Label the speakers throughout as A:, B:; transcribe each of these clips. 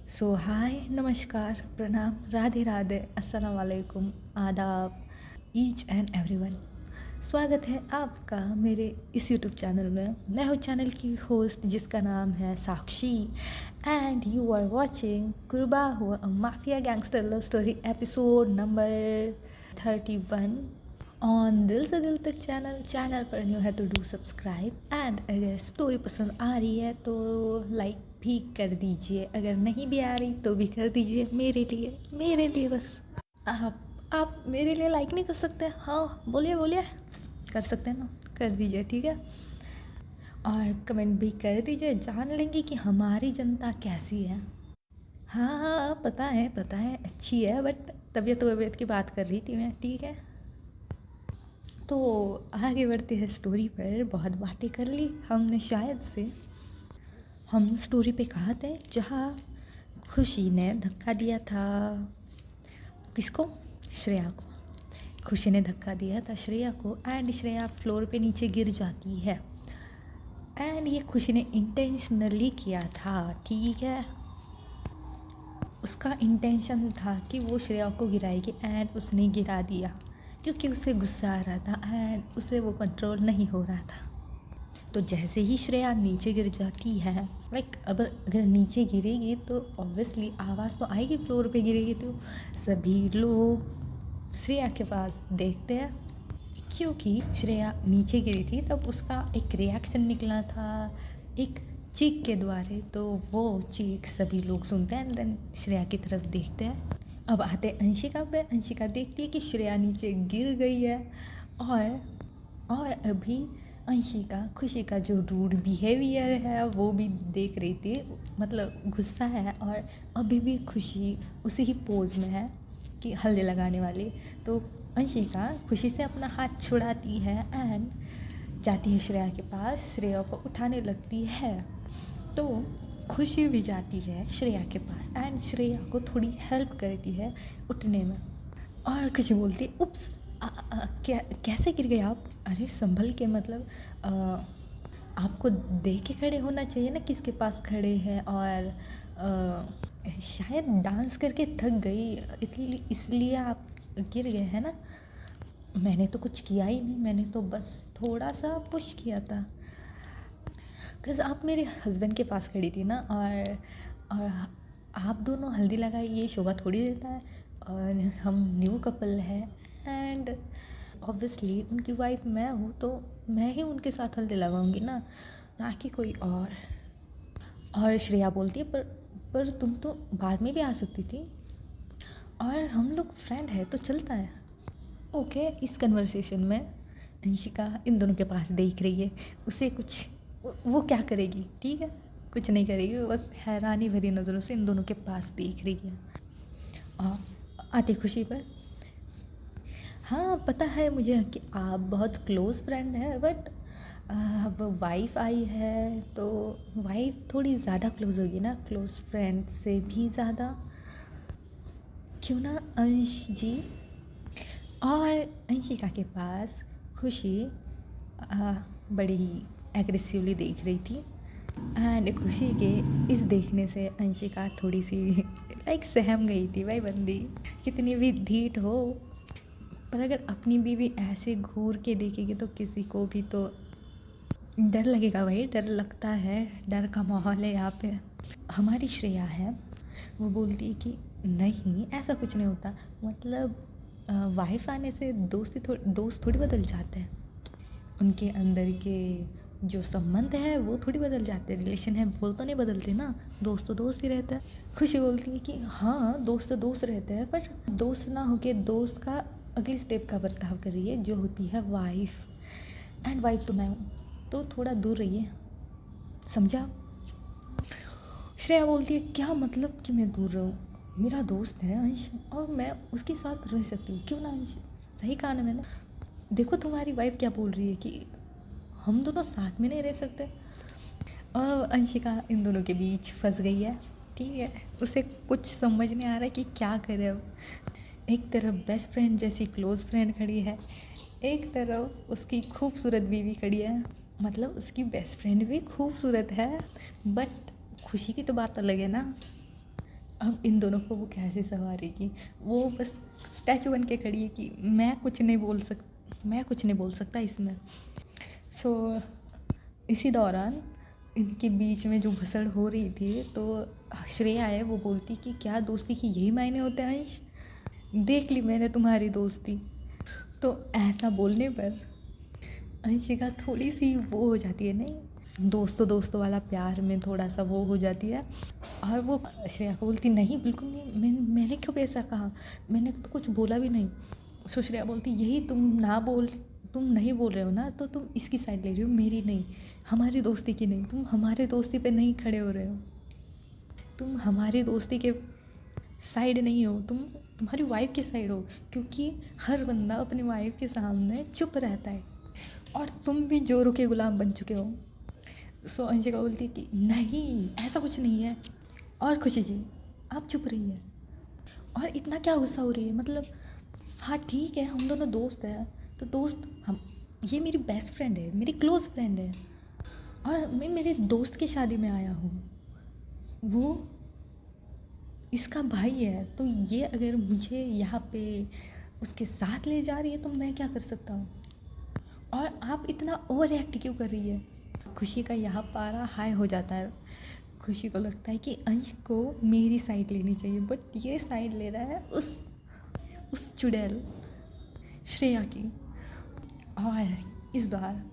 A: सो हाय, नमस्कार, प्रणाम, राधे राधे, अस्सलाम वालेकुम, आदाब, ईच एंड एवरीवन। स्वागत है आपका मेरे इस यूट्यूब चैनल में। मैं हूँ चैनल की होस्ट जिसका नाम है साक्षी एंड यू आर वाचिंग कुर्बा हुआ mafia gangster love story episode number 31 on दिल से दिल तक चैनल पर न्यू है तो डू सब्सक्राइब एंड अगर स्टोरी पसंद आ रही है तो लाइक भी कर दीजिए, अगर नहीं भी आ रही तो भी कर दीजिए। मेरे लिए बस आप मेरे लिए लाइक नहीं कर सकते? हाँ, बोलिए बोलिए, कर सकते हैं ना, कर दीजिए, ठीक है। और कमेंट भी कर दीजिए, जान लेंगे कि हमारी जनता कैसी है। हाँ हाँ, पता है अच्छी है, बट तबीयत की बात कर रही थी मैं, ठीक है। तो आगे बढ़ते हैं स्टोरी पर। बहुत बातें कर ली हमने शायद से। हम स्टोरी पे कहाँ थे जहाँ खुशी ने धक्का दिया था। किसको? श्रेया को। खुशी ने धक्का दिया था श्रेया को एंड श्रेया फ्लोर पे नीचे गिर जाती है। एंड ये खुशी ने इंटेंशनली किया था, ठीक है। उसका इंटेंशन था कि वो श्रेया को गिराएगी एंड उसने गिरा दिया क्योंकि उसे गुस्सा आ रहा था एंड उसे वो कंट्रोल नहीं हो रहा था। तो जैसे ही श्रेया नीचे गिर जाती है, अब अगर नीचे गिरेगी तो ऑब्वियसली आवाज़ तो आएगी, फ्लोर पे गिरेगी तो सभी लोग श्रेया के पास देखते हैं। क्योंकि श्रेया नीचे गिरी थी तब उसका एक रिएक्शन निकला था एक चीख के द्वारा, तो वो चीख सभी लोग सुनते हैं एंड देन श्रेया की तरफ देखते हैं। अब आते अंशिका पे। अंशिका देखती है कि श्रेया नीचे गिर गई है और अभी अंशिका खुशी का जो रूड बिहेवियर है वो भी देख रही थी, मतलब गुस्सा है और अभी भी खुशी उसी ही पोज में है कि हल्दी लगाने वाली। तो अंशिका खुशी से अपना हाथ छुड़ाती है एंड जाती है श्रेया के पास, श्रेया को उठाने लगती है। तो खुशी भी जाती है श्रेया के पास एंड श्रेया को थोड़ी हेल्प करती है उठने में। और खुशी बोलती है उप्स, कैसे गिर गए आप? अरे संभल के, मतलब आपको देख के खड़े होना चाहिए ना किसके पास खड़े हैं। और शायद डांस करके थक गई इसलिए आप गिर गए हैं ना। मैंने तो कुछ किया ही नहीं, मैंने तो बस थोड़ा सा पुश किया था। बिकॉज़ आप मेरे हस्बैंड के पास खड़ी थी ना, और आप दोनों हल्दी लगाई ये शोभा थोड़ी देता है। और हम न्यू कपल है एंड ऑब्वियसली उनकी वाइफ मैं हूँ तो मैं ही उनके साथ हल्दी लगाऊंगी ना कि कोई और श्रेया बोलती है पर तुम तो बाद में भी आ सकती थी और हम लोग फ्रेंड है तो चलता है। ओके, इस कन्वर्सेशन में अंशिका इन दोनों के पास देख रही है। उसे कुछ वो क्या करेगी, ठीक है, कुछ नहीं करेगी, वो बस हैरानी भरी नज़रों से इन दोनों के पास देख रही है। और आती खुशी पर। हाँ, पता है मुझे कि आप बहुत क्लोज़ फ्रेंड है, बट अब वाइफ आई है तो वाइफ थोड़ी ज़्यादा क्लोज़ होगी ना, क्लोज़ फ्रेंड से भी ज़्यादा, क्यों ना अंश जी। और अंशिका के पास खुशी बड़ी ही एग्रेसिवली देख रही थी एंड खुशी के इस देखने से अंशिका थोड़ी सी सहम गई थी। भाई बंदी कितनी भी ढीठ हो, पर अगर अपनी बीवी ऐसे घूर के देखेगी तो किसी को भी तो डर लगेगा। भाई डर लगता है, डर का माहौल है यहाँ पे। हमारी श्रेया है वो बोलती है कि नहीं ऐसा कुछ नहीं होता, मतलब वाइफ आने से दोस्त थोड़ी बदल जाते हैं। उनके अंदर के जो संबंध है वो थोड़ी बदल जाते हैं, रिलेशन है वो तो नहीं बदलते ना, दोस्त तो दोस्त ही रहता है। खुशी बोलती है कि हाँ दोस्त तो दोस्त रहते हैं, पर दोस्त ना होके दोस्त का अगली स्टेप का बर्ताव कर रही है जो होती है वाइफ, एंड वाइफ तो मैं हूँ, तो थोड़ा दूर रहिए, समझा? श्रेया बोलती है क्या मतलब कि मैं दूर रहूँ? मेरा दोस्त है अंश और मैं उसके साथ रह सकती हूँ, क्यों ना अंश? सही कहा ना मैंने? देखो तुम्हारी वाइफ क्या बोल रही है कि हम दोनों साथ में नहीं रह सकते। अंशिका इन दोनों के बीच फंस गई है, ठीक है। उसे कुछ समझ नहीं आ रहा है कि क्या करे अब। एक तरफ बेस्ट फ्रेंड जैसी क्लोज़ फ्रेंड खड़ी है, एक तरफ उसकी खूबसूरत बीवी खड़ी है, मतलब उसकी बेस्ट फ्रेंड भी खूबसूरत है, बट खुशी की तो बात अलग है ना। अब इन दोनों को वो कैसे संवारेगी। वो बस स्टैचू बन के खड़ी है कि मैं कुछ नहीं बोल सकता इसमें। सो इसी दौरान इनके बीच में जो भसड़ हो रही थी, तो श्रेया है वो बोलती कि क्या दोस्ती की यही मायने होते हैं अंश, देख ली मैंने तुम्हारी दोस्ती। तो ऐसा बोलने पर अंशिका थोड़ी सी वो हो जाती है, नहीं दोस्तों दोस्तों वाला प्यार में थोड़ा सा वो हो जाती है। और वो श्रेया को बोलती नहीं बिल्कुल नहीं, मैंने कब ऐसा कहा, मैंने तो कुछ बोला भी नहीं। सो श्रेया बोलती यही तुम नहीं बोल रहे हो ना, तो तुम इसकी साइड ले रही हो, मेरी नहीं, हमारी दोस्ती की नहीं। तुम हमारी दोस्ती पे नहीं खड़े हो रहे हो, तुम हमारी दोस्ती के साइड नहीं हो, तुम्हारी वाइफ की साइड हो। क्योंकि हर बंदा अपनी वाइफ के सामने चुप रहता है और तुम भी जोरों के गुलाम बन चुके हो। सो अंशिका बोलती कि नहीं ऐसा कुछ नहीं है। और खुशी जी आप चुप रही है, और इतना क्या गुस्सा हो रही है, मतलब हाँ ठीक है हम दोनों दोस्त हैं, तो दोस्त हम, ये मेरी बेस्ट फ्रेंड है, मेरी क्लोज फ्रेंड है, और मैं मेरे दोस्त की शादी में आया हूँ, वो इसका भाई है, तो ये अगर मुझे यहाँ पे उसके साथ ले जा रही है तो मैं क्या कर सकता हूँ। और आप इतना ओवर रिएक्ट क्यों कर रही है। खुशी का यहाँ पारा हाई हो जाता है। खुशी को लगता है कि अंश को मेरी साइड लेनी चाहिए, बट ये साइड ले रहा है उस चुड़ैल श्रेया की। और इस बार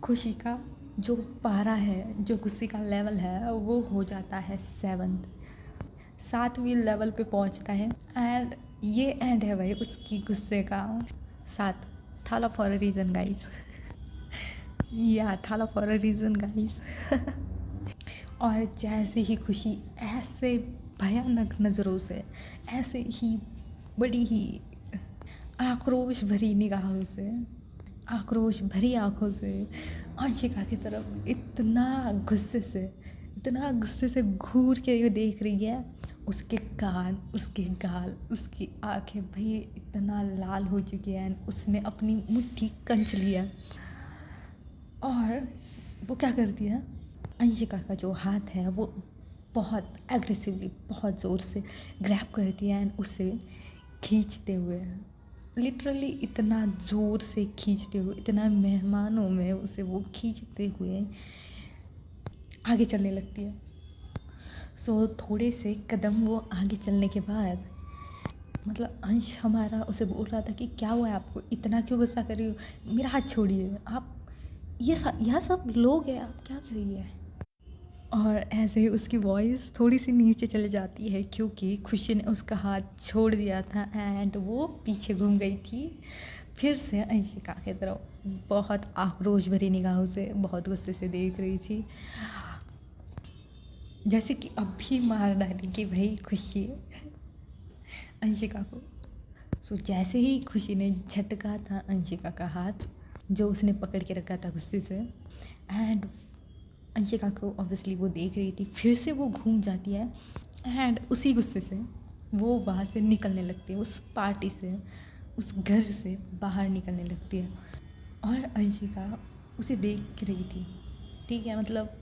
A: खुशी का जो पारा है, जो गुस्से का लेवल है, वो हो जाता है 7वीं लेवल पे पहुंचता है। एंड ये एंड है भाई उसकी गुस्से का। 7 थाला फॉर अ रीज़न गाइस। या थाला फॉर अ रीज़न गाइस। और जैसे ही खुशी ऐसे भयानक नज़रों से, ऐसे ही बड़ी ही आक्रोश भरी निगाहों से, आक्रोश भरी आंखों से अंशिका की तरफ इतना गुस्से से घूर के ये देख रही है। उसके कान, उसके गाल, उसकी आंखें भाई इतना लाल हो चुकी हैं। उसने अपनी मुट्ठी कंच लिया और वो क्या करती है, अंशिका का जो हाथ है वो बहुत एग्रेसिवली, बहुत ज़ोर से ग्रैब करती है एंड उससे खींचते हुए, लिटरली इतना ज़ोर से खींचते हुए, इतना मेहमानों में उसे वो खींचते हुए आगे चलने लगती है। सो थोड़े से कदम वो आगे चलने के बाद, मतलब अंश हमारा उसे बोल रहा था कि क्या हुआ है आपको, इतना क्यों गुस्सा कर रही हो, मेरा हाथ छोड़िए आप, यहाँ सब लोग हैं, आप क्या कर रही है। और ऐसे ही उसकी वॉइस थोड़ी सी नीचे चली जाती है क्योंकि खुशी ने उसका हाथ छोड़ दिया था एंड वो पीछे घूम गई थी फिर से अंशिका की तरफ, बहुत आक्रोश भरी निगाहों से, बहुत गुस्से से देख रही थी, जैसे कि अब भी मार डालेगी भाई खुशी अंशिका को। सो जैसे ही खुशी ने झटका था अंशिका का हाथ जो उसने पकड़ के रखा था गुस्से से, एंड अंशिका को ऑब्वियसली वो देख रही थी, फिर से वो घूम जाती है एंड उसी गुस्से से वो वहाँ से निकलने लगती है, उस पार्टी से, उस घर से बाहर निकलने लगती है। और अंशिका उसे देख रही थी, ठीक है, मतलब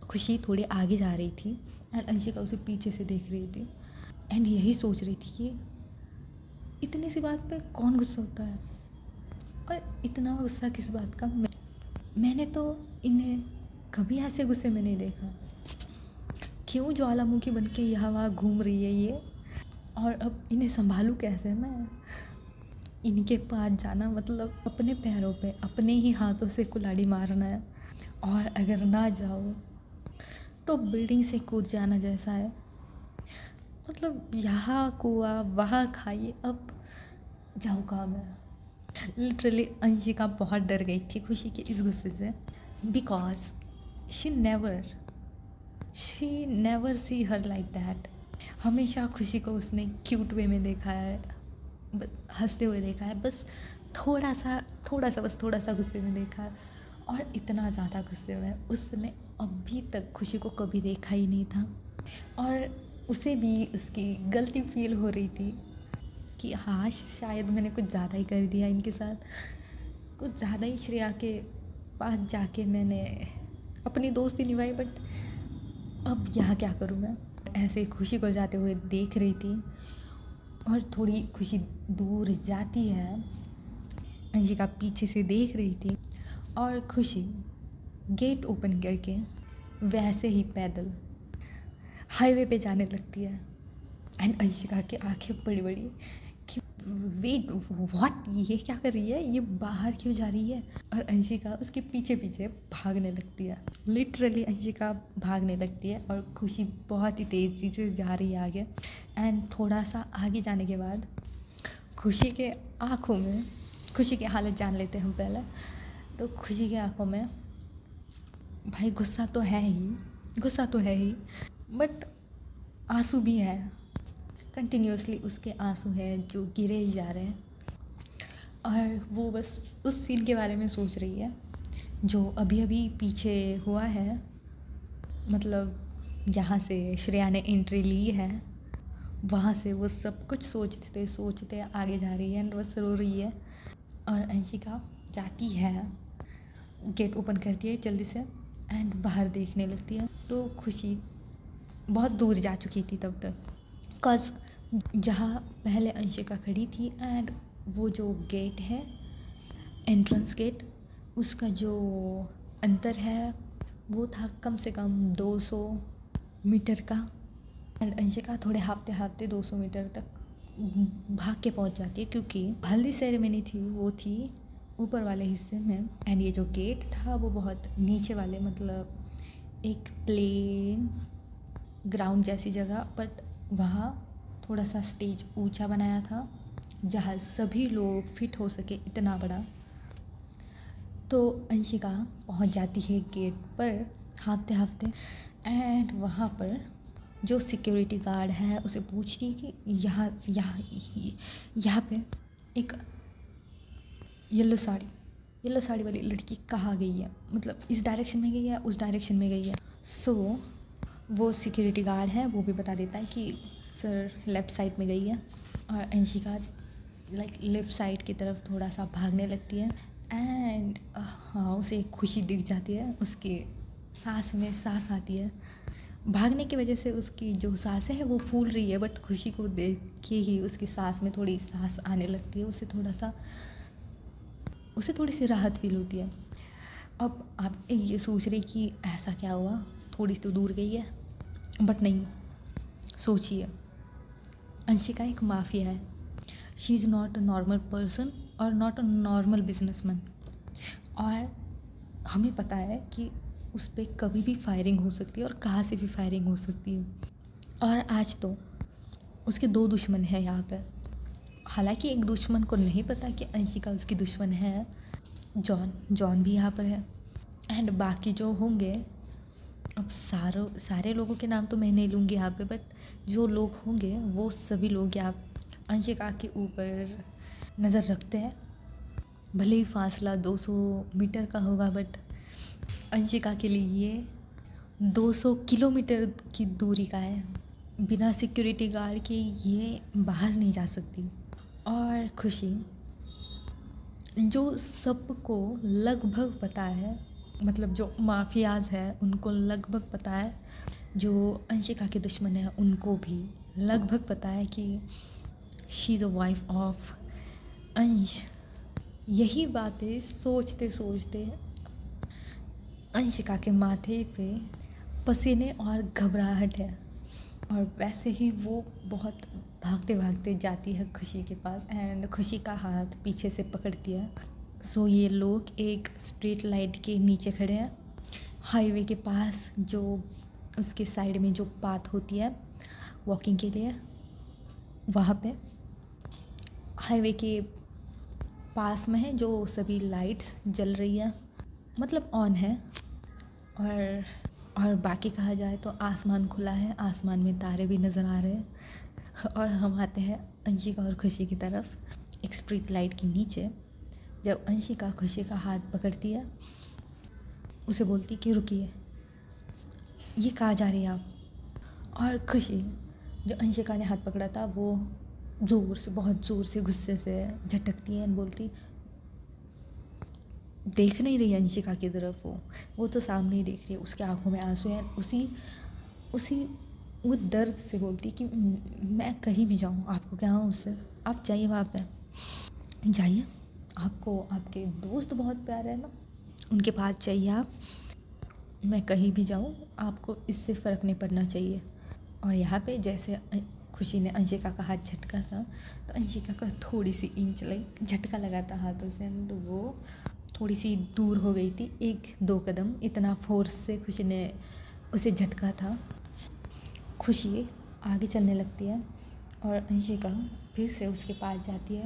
A: खुशी थोड़ी आगे जा रही थी एंड अंशिका उसे पीछे से देख रही थी एंड यही सोच रही थी कि इतनी सी बात पे कौन गुस्सा होता है, और इतना गुस्सा किस बात का। मैंने तो इन्हें कभी ऐसे गुस्से में नहीं देखा, क्यों ज्वालामुखी बन के यहाँ वहाँ घूम रही है ये, और अब इन्हें संभालूँ कैसे मैं। इनके पास जाना मतलब अपने पैरों पे अपने ही हाथों से कुल्हाड़ी मारना है, और अगर ना जाओ तो बिल्डिंग से कूद जाना जैसा है। मतलब यहाँ कुआ वहाँ खाइए, अब जाओ काम है। लिटरली अंशिका बहुत डर गई थी खुशी के इस गुस्से से, because she never see her like that. हमेशा खुशी को उसने क्यूट वे में देखा है, हंसते हुए देखा है, बस थोड़ा सा गुस्से में देखा है, और इतना ज़्यादा गुस्से में उसने अभी तक खुशी को कभी देखा ही नहीं था। और उसे भी उसकी गलती फील हो रही थी कि हाँ शायद मैंने कुछ ज़्यादा ही कर दिया इनके साथ, कुछ ज़्यादा ही श्रेया के पास जाके मैंने अपनी दोस्ती निभाई, बट अब यहाँ क्या करूँ मैं। ऐसे खुशी को जाते हुए देख रही थी और थोड़ी खुशी दूर जाती है। अंशिका पीछे से देख रही थी और खुशी गेट ओपन करके वैसे ही पैदल हाईवे पे जाने लगती है। एंड अंशिका की आंखें बड़ी बड़ी कि वेट व्हाट, ये क्या कर रही है, ये बाहर क्यों जा रही है। और अंशिका उसके पीछे पीछे भागने लगती है। लिटरली अंशिका भागने लगती है और खुशी बहुत ही तेज़ी से जा रही है आगे। एंड थोड़ा सा आगे जाने के बाद खुशी के आँखों में, खुशी की हालत जान लेते हैं हम पहले। तो खुशी की आँखों में भाई गुस्सा तो है ही, गुस्सा तो है ही, बट आंसू भी है। कंटिन्यूसली उसके आंसू है जो गिरे ही जा रहे हैं। और वो बस उस सीन के बारे में सोच रही है जो अभी अभी पीछे हुआ है, मतलब जहाँ से श्रेया ने एंट्री ली है वहाँ से वो सब कुछ सोचते सोचते आगे जा रही है एंड बस रो रही है। और अंशिका जाती है, गेट ओपन करती है जल्दी से एंड बाहर देखने लगती है। तो खुशी बहुत दूर जा चुकी थी तब तक, कॉज जहाँ पहले अंशिका खड़ी थी एंड वो जो गेट है, एंट्रेंस गेट, उसका जो अंतर है वो था कम से कम 200 मीटर का। एंड अंशिका थोड़े हाफते हाफते 200 मीटर तक भाग के पहुंच जाती है क्योंकि हल्दी सेरेमनी थी वो थी ऊपर वाले हिस्से में एंड ये जो गेट था वो बहुत नीचे वाले, मतलब एक प्लेन ग्राउंड जैसी जगह, बट वहाँ थोड़ा सा स्टेज ऊंचा बनाया था जहाँ सभी लोग फिट हो सके, इतना बड़ा। तो अंशिका पहुँच जाती है गेट पर हाँफते हाँफते एंड वहाँ पर जो सिक्योरिटी गार्ड है उसे पूछती है कि यहाँ यहाँ यहाँ पे एक येलो साड़ी वाली लड़की कहाँ गई है, मतलब इस डायरेक्शन में गई है, उस डायरेक्शन में गई है। सो वो सिक्योरिटी गार्ड है वो भी बता देता है कि सर लेफ़्ट साइड में गई है। और अंशिका लाइक लेफ़्ट साइड की तरफ थोड़ा सा भागने लगती है एंड हाँ उसे एक खुशी दिख जाती है, उसके सांस में सांस आती है। भागने की वजह से उसकी जो सांसें हैं वो फूल रही है, बट खुशी को देख के ही उसकी सांस में थोड़ी सांस आने लगती है, उसे थोड़ी सी राहत फील होती है। अब आप ये सोच रहे कि ऐसा क्या हुआ, थोड़ी तो दूर गई है, बट नहीं, सोचिए अंशिका एक माफिया है। She is not a normal person और नॉट अ नॉर्मल बिजनेसमैन। और हमें पता है कि उस पर कभी भी फायरिंग हो सकती है और कहाँ से भी फायरिंग हो सकती है। और आज तो उसके 2 दुश्मन हैं यहाँ पर। हालांकि एक दुश्मन को नहीं पता कि अंशिका उसकी दुश्मन है, जॉन भी यहाँ पर है एंड बाकी जो होंगे, अब सारे लोगों के नाम तो मैं नहीं लूँगी यहाँ पे, बट जो लोग होंगे वो सभी लोग यहाँ अंशिका के ऊपर नज़र रखते हैं। भले ही फासला 200 मीटर का होगा, बट अंशिका के लिए ये 200 किलोमीटर की दूरी का है। बिना सिक्योरिटी गार्ड के ये बाहर नहीं जा सकती। और खुशी जो सबको लगभग पता है, मतलब जो माफियाज है उनको लगभग पता है, जो अंशिका के दुश्मन है उनको भी लगभग पता है कि she is a wife of अंश। यही बातें सोचते सोचते अंशिका के माथे पे पसीने और घबराहट है। और वैसे ही वो बहुत भागते भागते जाती है खुशी के पास एंड खुशी का हाथ पीछे से पकड़ती है। सो ये लोग एक स्ट्रीट लाइट के नीचे खड़े हैं, हाईवे के पास, जो उसके साइड में जो पाथ होती है वॉकिंग के लिए, वहाँ पे हाईवे के पास में है जो सभी लाइट्स जल रही है, मतलब ऑन है। और बाकी कहा जाए तो आसमान खुला है, आसमान में तारे भी नज़र आ रहे हैं। और हम आते हैं अंशिका और खुशी की तरफ। एक स्ट्रीट लाइट के नीचे जब अंशिका खुशी का हाथ पकड़ती है, उसे बोलती कि रुकिए, ये कहाँ जा रही है आप। और खुशी जो अंशिका ने हाथ पकड़ा था वो बहुत ज़ोर से गुस्से से झटकती है और बोलती, देख नहीं रही अंशिका की तरफ, वो तो सामने ही देख रही है, उसके आंखों में आंसू हैं। उसी वो दर्द से बोलती कि मैं कहीं भी जाऊँ, आपको क्या हो उससे, आप जाइए वहाँ पे, जाइए, आपको आपके दोस्त बहुत प्यारे हैं ना, उनके पास जाइए आप, मैं कहीं भी जाऊँ आपको इससे फ़र्क नहीं पड़ना चाहिए। और यहाँ पे जैसे खुशी ने अंशिका का हाथ झटका था, तो अंशिका का थोड़ी सी इंच लाइक झटका लगा था हाथों से, एंड वो थोड़ी सी दूर हो गई थी, 1-2 कदम, इतना फोर्स से खुशी ने उसे झटका था। खुशी आगे चलने लगती है और अंशिका फिर से उसके पास जाती है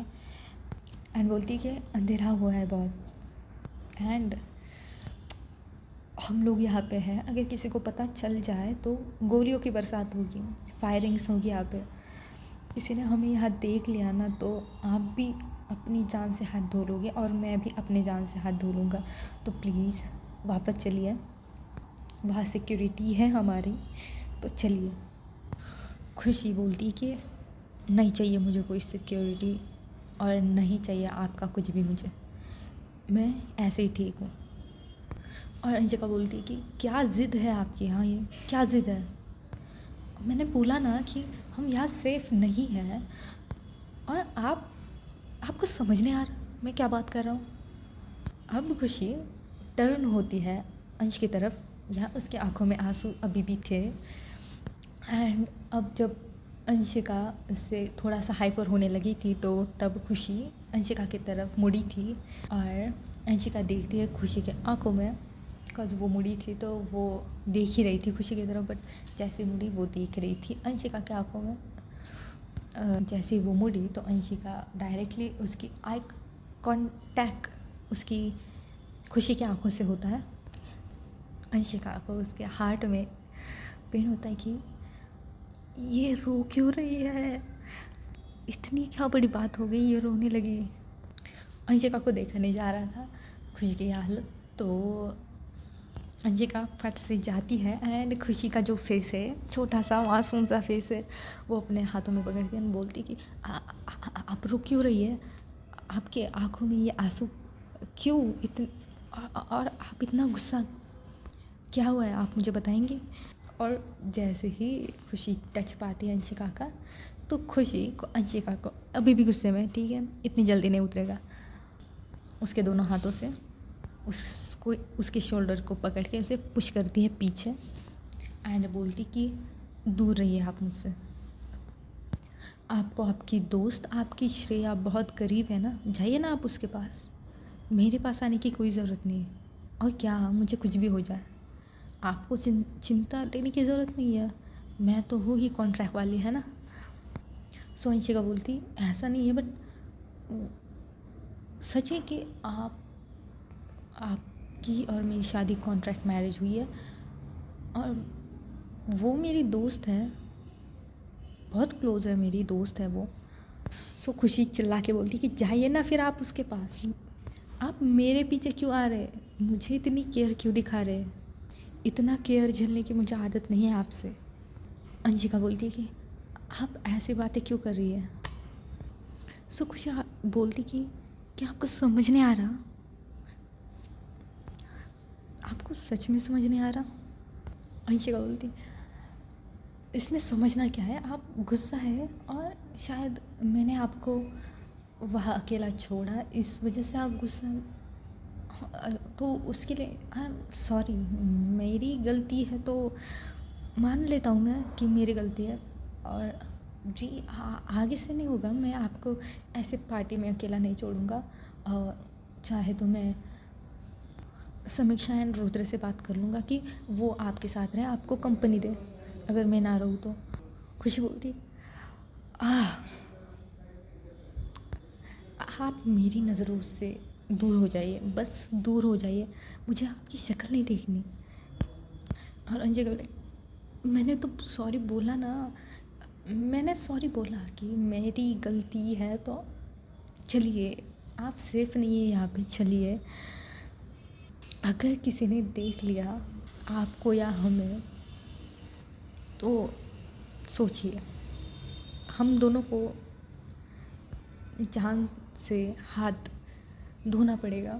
A: एंड बोलती कि अंधेरा हुआ है बहुत, एंड हम लोग यहाँ पे हैं, अगर किसी को पता चल जाए तो गोलियों की बरसात होगी, फायरिंग्स होगी यहाँ पे, किसी ने हमें यहाँ देख लिया ना तो आप भी अपनी जान से हाथ धो लोगे और मैं भी अपनी जान से हाथ धो लूँगा, तो प्लीज़ वापस चलिए, वहाँ सिक्योरिटी है हमारी, तो चलिए। खुशी बोलती कि नहीं चाहिए मुझे कोई सिक्योरिटी और नहीं चाहिए आपका कुछ भी मुझे, मैं ऐसे ही ठीक हूँ। और अंशिका बोलती कि क्या ज़िद है आपकी यहाँ, ये क्या ज़िद है, मैंने बोला ना कि हम यहाँ सेफ़ नहीं हैं, और आपको समझ नहीं आ रहा मैं क्या बात कर रहा हूँ। अब खुशी टर्न होती है अंश की तरफ, या उसके आंखों में आंसू अभी भी थे, एंड अब जब अंशिका उससे थोड़ा सा हाइपर होने लगी थी तो तब खुशी अंशिका की तरफ मुड़ी थी, और अंशिका देखती है खुशी के आंखों में, बिकॉज वो मुड़ी थी तो वो देख ही रही थी खुशी की तरफ, बट जैसे मुड़ी वो देख रही थी अंशिका के आंखों में। जैसे ही वो मुड़ी तो अंशिका डायरेक्टली उसकी आई कांटेक्ट उसकी खुशी की आंखों से होता है। अंशिका को उसके हार्ट में पेन होता है कि ये रो क्यों रही है, इतनी क्या बड़ी बात हो गई ये रोने लगी। अंशिका को देखा नहीं जा रहा था खुशी की हालत, तो अंशिका फट से जाती है एंड खुशी का जो फेस है, छोटा सा मासूम सा फेस है, वो अपने हाथों में पकड़ती है, बोलती कि आप रो क्यों रही है, आपके आंखों में ये आंसू क्यों इतने, और आप इतना गुस्सा क्या हुआ है, आप मुझे बताएंगे। और जैसे ही खुशी टच पाती है अंशिका का, तो खुशी को अंशिका को अभी भी गुस्से में, ठीक है इतनी जल्दी नहीं उतरेगा, उसके दोनों हाथों से उसको उसके शोल्डर को पकड़ के उसे पुश करती है पीछे एंड बोलती कि दूर रहिए आप मुझसे, आपको आपकी दोस्त आपकी श्रेया बहुत करीब है ना, जाइए ना आप उसके पास, मेरे पास आने की कोई ज़रूरत नहीं है, और क्या मुझे कुछ भी हो जाए आपको चिंता लेने की ज़रूरत नहीं है, मैं तो हूँ ही कॉन्ट्रैक्ट वाली, है ना। सो अंशिका बोलती ऐसा नहीं है, बट सच है कि आपकी और मेरी शादी कॉन्ट्रैक्ट मैरिज हुई है, और वो मेरी दोस्त है, बहुत क्लोज़ है, मेरी दोस्त है वो। सो खुशी चिल्ला के बोलती कि जाइए ना फिर आप उसके पास, आप मेरे पीछे क्यों आ रहे, मुझे इतनी केयर क्यों दिखा रहे, इतना केयर झेलने की मुझे आदत नहीं है आपसे। अंशिका बोलती कि आप ऐसी बातें क्यों कर रही है। सो खुशी बोलती कि क्या आपको समझ नहीं आ रहा, आपको सच में समझ नहीं आ रहा। अंशिका बोलती इसमें समझना क्या है, आप गुस्सा है और शायद मैंने आपको वहाँ अकेला छोड़ा इस वजह से आप गुस्सा, तो उसके लिए आई एम सॉरी, मेरी गलती है तो मान लेता हूँ मैं कि मेरी गलती है, और जी आगे से नहीं होगा, मैं आपको ऐसे पार्टी में अकेला नहीं छोड़ूंगा, चाहे तो मैं समीक्षा एंड रुद्र से बात कर लूँगा कि वो आपके साथ रहे, आपको कंपनी दे अगर मैं ना रहूँ तो। खुशी बोलती आप मेरी नज़रों से दूर हो जाइए, बस दूर हो जाइए, मुझे आपकी शक्ल नहीं देखनी। और अंशिका बोले मैंने तो सॉरी बोला ना, मैंने सॉरी बोला कि मेरी गलती है, तो चलिए आप सेफ नहीं है यहाँ पे, चलिए अगर किसी ने देख लिया आपको या हमें तो सोचिए, हम दोनों को जान से हाथ धोना पड़ेगा।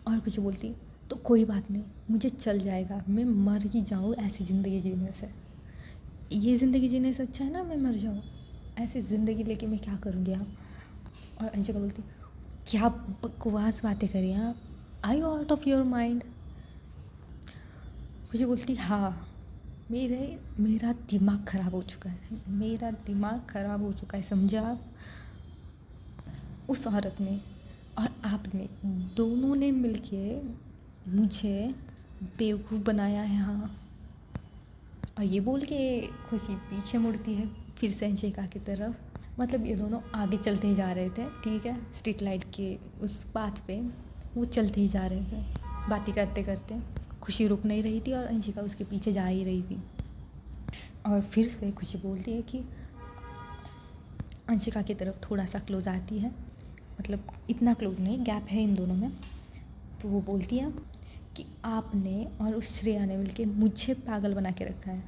A: और कुछ बोलती तो कोई बात नहीं, मुझे चल जाएगा, मैं मर ही जाऊँ ऐसी ज़िंदगी जीने से, ये ज़िंदगी जीने से अच्छा है ना मैं मर जाऊँ, ऐसी ज़िंदगी लेके मैं क्या करूँगी आप। और अंशिका बोलती क्या बकवास बातें करी आप, I you out of your mind. मुझे बोलती हाँ, मेरा दिमाग ख़राब हो चुका है, मेरा दिमाग ख़राब हो चुका है, समझा आप। उस औरत ने और आपने, दोनों ने मिलके मुझे बेवकूफ़ बनाया है। हाँ, और ये बोल के खुशी पीछे मुड़ती है फिर से अंशिका की तरफ। मतलब ये दोनों आगे चलते ही जा रहे थे, ठीक है, स्ट्रीट लाइट के उस पाथ पे वो चलते ही जा रहे थे, बातें करते करते। खुशी रुक नहीं रही थी और अंशिका उसके पीछे जा ही रही थी। और फिर से खुशी बोलती है कि अंशिका की तरफ थोड़ा सा क्लोज आती है, मतलब इतना क्लोज नहीं, गैप है इन दोनों में। तो वो बोलती है कि आपने और उस श्रेया ने मिलके मुझे पागल बना के रखा है।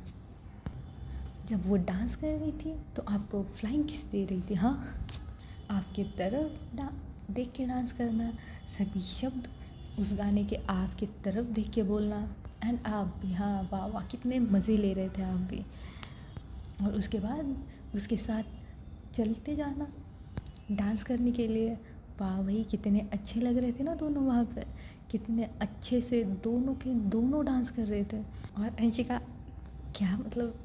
A: जब वो डांस कर रही थी तो आपको फ्लाइंग किस दे रही थी। हाँ, आपकी तरफ देख के डांस करना, सभी शब्द उस गाने के आपकी तरफ देख के बोलना, एंड आप भी, हाँ वाह वाह कितने मज़े ले रहे थे आप भी। और उसके बाद उसके साथ चलते जाना डांस करने के लिए। वाह भाई कितने अच्छे लग रहे थे ना दोनों वहाँ पे, कितने अच्छे से दोनों के दोनों डांस कर रहे थे। और अंशिका क्या मतलब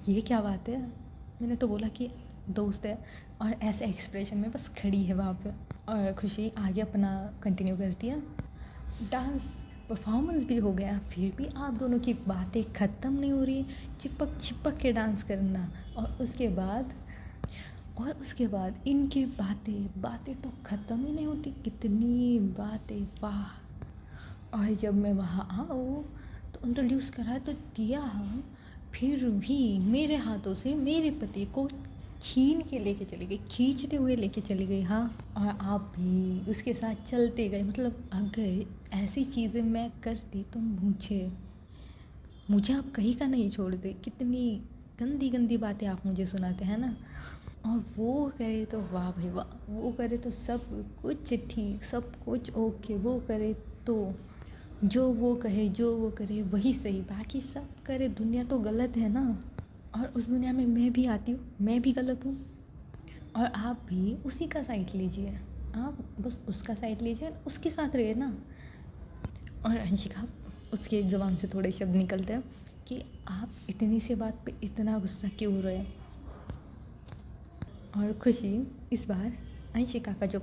A: ये क्या बात है, मैंने तो बोला कि दोस्त है, और ऐसे एक्सप्रेशन में बस खड़ी है वहाँ पे। और खुशी आगे अपना कंटिन्यू करती है। डांस परफॉर्मेंस भी हो गया, फिर भी आप दोनों की बातें ख़त्म नहीं हो रही, चिपक चिपक के डांस करना। और उसके बाद इनकी बातें तो ख़त्म ही नहीं होती, कितनी बातें, वाह। और जब मैं वहाँ आऊँ तो इंट्रोड्यूस करा तो दिया, हाँ, फिर भी मेरे हाथों से मेरे पति को छीन के लेके चली गई, खींचते हुए लेके चली गई। हाँ, और आप भी उसके साथ चलते गए। मतलब अगर ऐसी चीज़ें मैं करती तो मुझे आप कहीं का नहीं छोड़ते। कितनी गंदी गंदी बातें आप मुझे सुनाते हैं ना। और वो करे तो वाह भाई वाह, वो करे तो सब कुछ ठीक, सब कुछ ओके, वो करे तो जो वो कहे जो वो करे वही सही, बाकी सब करे दुनिया तो गलत है ना। और उस दुनिया में मैं भी आती हूँ, मैं भी गलत हूँ, और आप भी उसी का साइड लीजिए। आप बस उसका साइड लीजिए, उसके साथ रहिए ना। और अंशिका, उसके ज़ुबान से थोड़े शब्द निकलते हैं कि आप इतनी सी बात पे इतना गुस्सा क्यों हो रहे हैं। और खुशी इस बार अंशिका का जो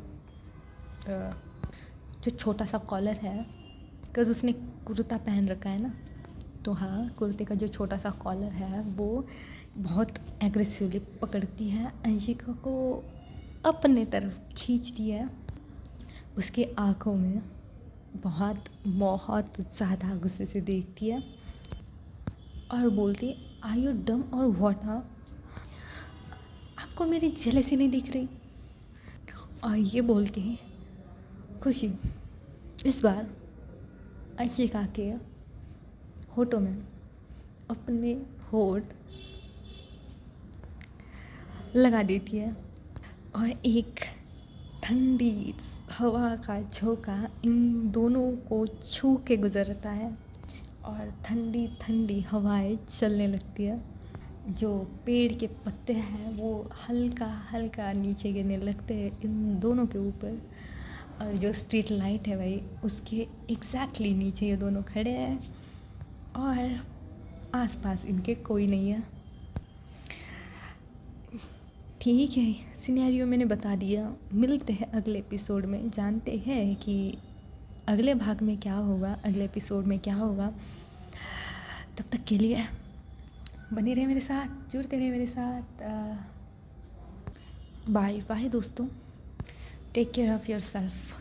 A: छोटा सा कॉलर है, बिकॉज़ उसने कुर्ता पहन रखा है ना, तो हाँ, कुर्ते का जो छोटा सा कॉलर है वो बहुत एग्रेसिवली पकड़ती है, अंशिका को अपने तरफ खींचती है। उसके आँखों में बहुत बहुत ज़्यादा गुस्से से देखती है और बोलती है, आर यू डम और व्हाट। हाँ, आपको मेरी जेलसी नहीं दिख रही। और ये बोल के खुशी इस बार अंशिका के होठों में अपने होठ लगा देती है, और एक ठंडी हवा का झोंका इन दोनों को छू के गुजरता है, और ठंडी ठंडी हवाएं चलने लगती है। जो पेड़ के पत्ते हैं वो हल्का हल्का नीचे गिरने लगते हैं इन दोनों के ऊपर। और जो स्ट्रीट लाइट है भाई, उसके एग्जैक्टली नीचे ये दोनों खड़े हैं, और आसपास इनके कोई नहीं है। ठीक है, सिनेरियो मैंने बता दिया। मिलते हैं अगले एपिसोड में, जानते हैं कि अगले भाग में क्या होगा, अगले एपिसोड में क्या होगा। तब तक के लिए बने रहे मेरे साथ, जुड़ते रहे मेरे साथ। बाय बाय दोस्तों, take care of your self.